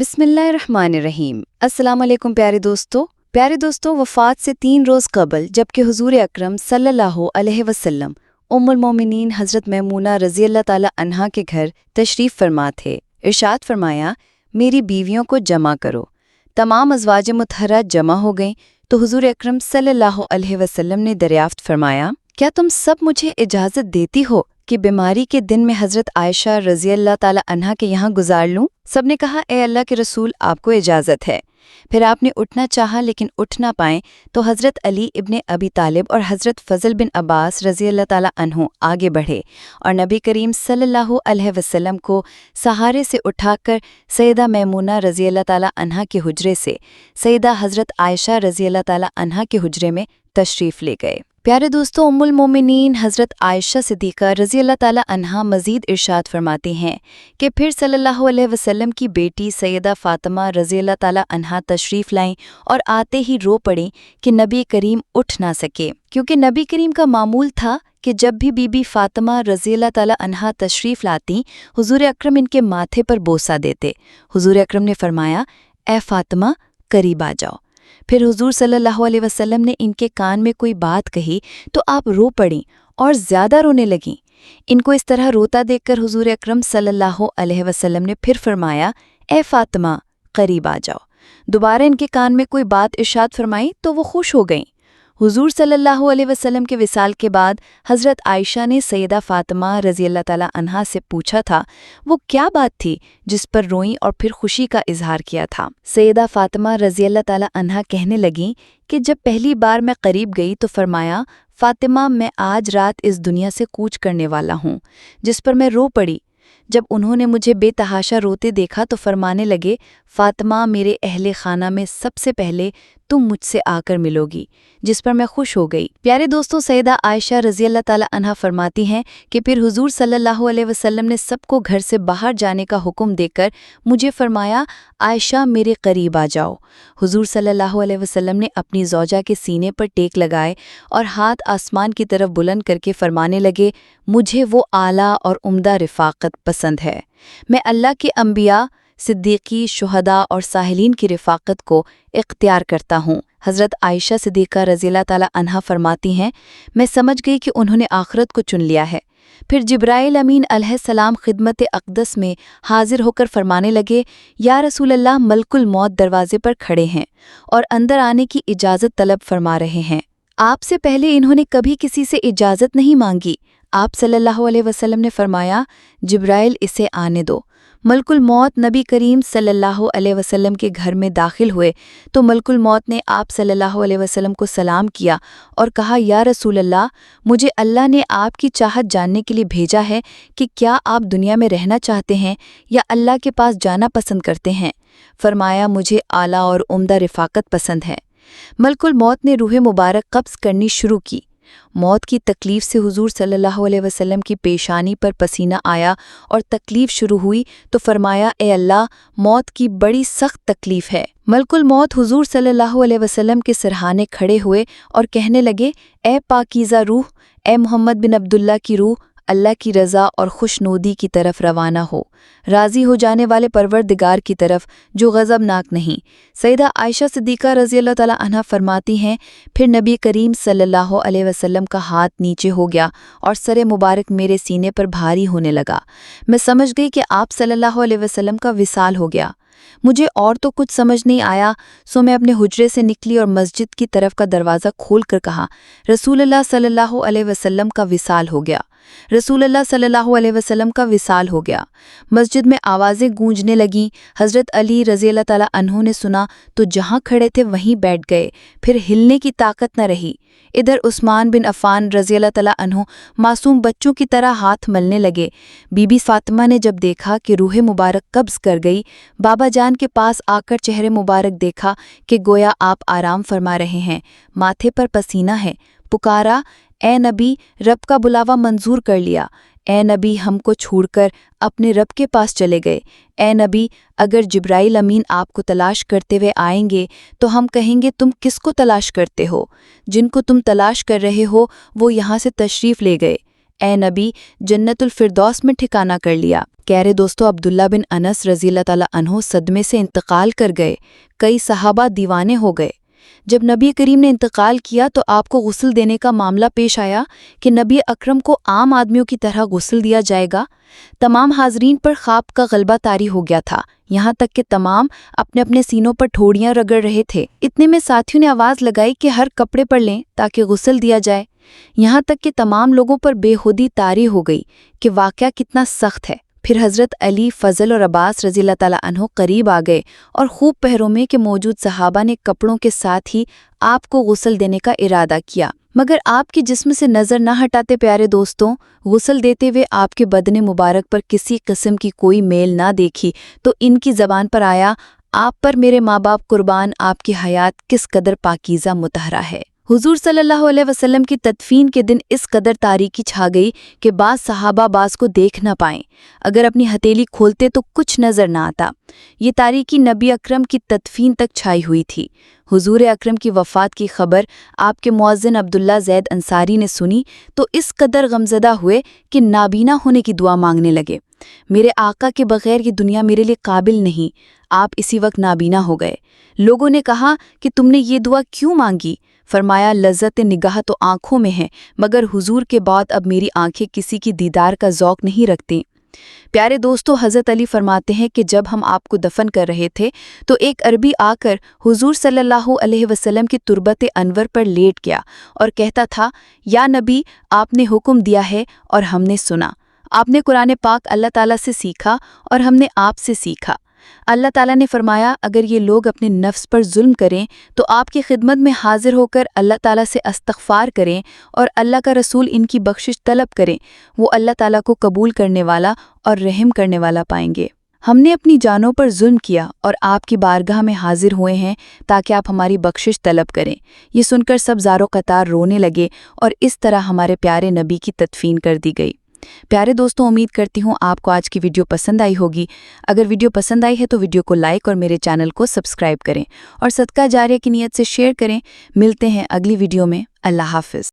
बिस्मिल्लाहिर्रहमानिर्रहीम। अस्सलाम वालेकुम प्यारे दोस्तों, वफ़ात से 3 रोज़ कबल जबकि हुज़ूर अकरम सल्लल्लाहु अलैहि वसल्लम उम्मुल मोमिनीन हज़रत मैमूना रज़ी अल्लाह ताला अन्हा के घर तशरीफ़ फरमा थे, इरशाद फरमाया, मेरी बीवियों को जमा करो। तमाम अज़वाज मुतहरा जमा हो गईं तो हुज़ूर अकरम सल्लल्लाहु अलैहि वसल्लम ने दरियाफ़्त फरमाया, क्या तुम सब मुझे इजाज़त देती हो कि बीमारी के दिन में हज़रत आयशा रज़ी अल्लाह ताला अन्हा के यहाँ गुजार लूँ? सबने कहा, ए अल्लाह के रसूल, आपको इजाज़त है। फिर आपने उठना चाहा लेकिन उठ ना पाए तो हज़रत अली इब्ने अबी तालिब और हज़रत फ़ज़ल बिन अब्बास रज़ी अल्लाह ताला अन्हु आगे बढ़े और नबी करीम सल्लल्लाहु अलैहि वसल्लम को सहारे से उठाकर सैयदा मैमूना रज़ी अल्लाह ताला अन्हा के हुजरे से सैयदा हज़रत आयशा रज़ी अल्लाह ताला अन्हा के हुजरे में तशरीफ़ ले गए। प्यारे दोस्तों, उम्मुल मोमिनीन हज़रत आयशा सिद्दीक़ा रज़ी अल्लाह ताला अन्हा मज़ीद इरशाद फरमाती हैं कि फिर सल्लल्लाहु अलैहि वसल्लम की बेटी सैयदा फ़ातिमा रज़ी अल्लाह ताला अन्हा तशरीफ़ लाईं और आते ही रो पड़ीं कि नबी करीम उठ ना सके, क्योंकि नबी करीम का मामूल था कि जब भी बीबी फ़ातिमा रज़ी अल्लाह ताला अन्हा तशरीफ़ लाती, हुज़ूर अकरम इनके माथे पर बोसा देते। हुज़ूर अकरम ने फरमाया, ए फ़ातिमा, करीब आ जाओ। फिर हुजूर सल्लल्लाहु अलैहि वसल्लम ने इनके कान में कोई बात कही तो आप रो पड़ीं और ज़्यादा रोने लगीं। इनको इस तरह रोता देखकर हुजूर अकरम सल्लल्लाहु अलैहि वसल्लम ने फिर फरमाया, ए फ़ातिमा, करीब आ जाओ। दोबारा इनके कान में कोई बात इरशाद फरमाई तो वो खुश हो गईं। हुजूर सल्लल्लाहु अलैहि वसल्लम के विसाल के बाद हज़रत आयशा ने सैयदा फ़ातिमा रज़ी अल्लाह ताला अन्हा से पूछा था वो क्या बात थी जिस पर रोईं और फिर खुशी का इजहार किया था। सैयदा फ़ातिमा रज़ी अल्लाह ताला अन्हा कहने लगीं कि जब पहली बार मैं करीब गई तो फरमाया, फ़ातिमा, मैं आज रात इस दुनिया से कूच करने वाला हूँ, जिस पर मैं रो पड़ी। जब उन्होंने मुझे बेतहाशा रोते देखा तो फरमाने लगे, फ़ातिमा, मेरे अहले खाना में सबसे पहले तुम मुझसे आकर मिलोगी, जिस पर मैं खुश हो गई। प्यारे दोस्तों, सैयदा आयशा रज़ी अल्लाह ताला अन्हा फरमाती हैं कि फिर हुजूर सल्लल्लाहु अलैहि वसल्लम ने सबको घर से बाहर जाने का हुक्म देकर मुझे फरमाया, आयशा, मेरे करीब आ जाओ। हुजूर सल्लल्लाहु अलैहि वसल्लम ने अपनी ज़ौजा के सीने पर टेक लगाए और हाथ आसमान की तरफ बुलंद करके फरमाने लगे, मुझे वो आला और उम्दा रिफ़ाक़त पसंद है। मैं अल्लाह के अंबिया, सिद्दीकी, शुहदा और साहिलीन की रिफ़ाक़त को इख्तियार करता हूँ। हज़रत आयशा सिद्दीक़ा रज़ी अल्लाह ताला अन्हा फरमाती हैं, मैं समझ गई कि उन्होंने आखिरत को चुन लिया है। फिर जिब्राइल अमीन अलैहिस्सलाम खिदमत अक़दस में हाजिर होकर फरमाने लगे, या रसूल अल्लाह, मलकुल मौत दरवाजे पर खड़े हैं और अंदर आने की इजाज़त तलब फरमा रहे हैं। आपसे पहले इन्होंने कभी किसी से इजाज़त नहीं मांगी। आप सल्लल्लाहु अलैहि वसल्लम ने फरमाया, जिब्राइल, इसे आने दो। मलकुल मौत नबी करीम सल्लल्लाहु अलैहि वसल्लम के घर में दाखिल हुए तो मलकुल मौत ने आप सल्लल्लाहु अलैहि वसल्लम को सलाम किया और कहा, या रसूल अल्लाह, मुझे अल्लाह ने आपकी चाहत जानने के लिए भेजा है कि क्या आप दुनिया में रहना चाहते हैं या अल्लाह के पास जाना पसंद करते हैं। फरमाया, मुझे आला और उम्दा रिफ़ाक़त पसंद है। मलकुल मौत ने रूह मुबारक कब्ज़ करनी शुरू की। मौत की तकलीफ़ से हुजूर सल्लल्लाहु अलैहि वसल्लम की पेशानी पर पसीना आया और तकलीफ़ शुरू हुई तो फरमाया, ए अल्लाह, मौत की बड़ी सख्त तकलीफ़ है। मलकुल मौत हुजूर सल्लल्लाहु अलैहि वसल्लम के सिरहाने खड़े हुए और कहने लगे, ए पाकीज़ा रूह, ए मोहम्मद बिन अब्दुल्ला की रूह, अल्लाह की रज़ा और खुशनूदी की तरफ रवाना हो, राज़ी हो जाने वाले परवरदिगार की तरफ जो गज़बनाक नहीं। सैयदा आयशा सिद्दीक़ा रज़ी अल्लाह ताला अन्हा फरमाती हैं, फिर नबी करीम सल्लल्लाहु अलैहि वसल्लम का हाथ नीचे हो गया और सरे मुबारक मेरे सीने पर भारी होने लगा। मैं समझ गई कि आप सल्लल्लाहु अलैहि वसल्लम का विसाल हो गया। मुझे और तो कुछ समझ नहीं आया, सो मैं अपने हुजरे से निकली और मस्जिद की तरफ का दरवाज़ा खोल कर कहा, रसूल अल्लाह सल्लल्लाहु अलैहि वसल्लम का विसाल हो गया। रसूल अल्लाह सल्लल्लाहु अलैहि वसल्लम का विसाल हो गया। मस्जिद में आवाज़ें गूंजने लगीं। हज़रत अली रज़ी अल्लाह ताला अन्हु ने सुना तो जहाँ खड़े थे वहीं बैठ गए, फिर हिलने की ताकत न रही। इधर उस्मान बिन अफ़ान रज़ी अल्लाह ताला अन्हु मासूम बच्चों की तरह हाथ मलने लगे। बीबी फ़ातिमा ने जब देखा कि रूह मुबारक कब्ज़ कर गई, बाबा जान के पास आकर चेहरे मुबारक देखा कि गोया आप आराम फरमा रहे हैं, माथे पर पसीना है। पुकारा, ए नबी, रब का बुलावा मंजूर कर लिया। ए नबी, हमको छोड़कर अपने रब के पास चले गए। ए नबी, अगर जिब्राइल अमीन आपको तलाश करते हुए आएंगे तो हम कहेंगे, तुम किसको तलाश करते हो? जिनको तुम तलाश कर रहे हो वो यहाँ से तशरीफ़ ले गए। ए नबी, जन्नतुल फिरदौस में ठिकाना कर लिया। प्यारे दोस्तों, अब्दुल्ला बिन अनस रज़ी अल्लाह ताला अन्हो सदमे से इंतकाल कर गए। कई सहाबा दीवाने हो गए। जब नबी करीम ने इंतकाल किया तो आपको गुस्ल देने का मामला पेश आया कि नबी अकरम को आम आदमियों की तरह गुस्ल दिया जाएगा। तमाम हाजरीन पर ख्वाब का गलबा तारी हो गया था, यहाँ तक कि तमाम अपने अपने सीनों पर ठोड़ियां रगड़ रहे थे। इतने में साथियों ने आवाज़ लगाई कि हर कपड़े पर लें ताकि गुस्ल दिया जाए। यहाँ तक कि तमाम लोगों पर बेखुदी तारी हो गई कि वाक़या कितना सख्त है। फिर हज़रत अली, फ़ज़ल और अब्बास रज़ी अल्लाह ताला अन्हो करीब आ गए और खूब पहरों में के मौजूद सहाबा ने कपड़ों के साथ ही आपको गुस्ल देने का इरादा किया, मगर आपके जिस्म से नज़र न हटाते। प्यारे दोस्तों, गुस्ल देते हुए आपके बदन मुबारक पर किसी किस्म की कोई मेल ना देखी तो इनकी ज़बान पर आया, आप पर मेरे माँ बाप कुर्बान, आपकी हयात किस कदर पाकीज़ा मुतहरा है। हुजूर सल्लल्लाहु अलैहि वसल्लम की तदफीन के दिन इस कदर तारीकी छा गई कि बाज़ सहाबा बाज़ को देख न पाएं। अगर अपनी हथेली खोलते तो कुछ नज़र न आता। ये तारीकी नबी अकरम की तदफीन तक छाई हुई थी। हुजूर अकरम की वफ़ात की खबर आपके मुअज़्ज़िन अब्दुल्ला ज़ैद अंसारी ने सुनी तो इस कदर गमज़दा हुए कि नाबीना होने की दुआ मांगने लगे। मेरे आका के बग़ैर ये दुनिया मेरे लिए काबिल नहीं। आप इसी वक्त नाबीना हो गए। लोगों ने कहा कि तुमने ये दुआ क्यों मांगी? फरमाया, लज़्ज़त निगाह तो आँखों में है, मगर हुजूर के बाद अब मेरी आँखें किसी की दीदार का ज़ौक़ नहीं रखती। प्यारे दोस्तों, हज़रत अली फरमाते हैं कि जब हम आपको दफन कर रहे थे तो एक अरबी आकर हुजूर सल्लल्लाहु अलैहि वसल्लम की तुरबत अनवर पर लेट गया और कहता था, या नबी, आपने हुक्म दिया है और हमने सुना। आपने कुरान पाक अल्लाह ताला से सीखा और हमने आपसे सीखा। अल्लाह ताला ने फरमाया, अगर ये लोग अपने नफ्स पर जुल्म करें तो आपकी खिदमत में हाजिर होकर अल्लाह ताला से इस्तग़फ़ार करें और अल्लाह का रसूल इनकी बख्शिश तलब करें, वो अल्लाह ताला को कबूल करने वाला और रहम करने वाला पाएंगे। हमने अपनी जानों पर जुल्म किया और आपकी बारगाह में हाजिर हुए हैं ताकि आप हमारी बख्शिश तलब करें। ये सुनकर सब ज़ारो कतार रोने लगे और इस तरह हमारे प्यारे नबी की तदफीन कर दी गई। प्यारे दोस्तों, उम्मीद करती हूँ आपको आज की वीडियो पसंद आई होगी। अगर वीडियो पसंद आई है तो वीडियो को लाइक और मेरे चैनल को सब्सक्राइब करें और सदका जारिया की नीयत से शेयर करें। मिलते हैं अगली वीडियो में। अल्लाह हाफ़िज़।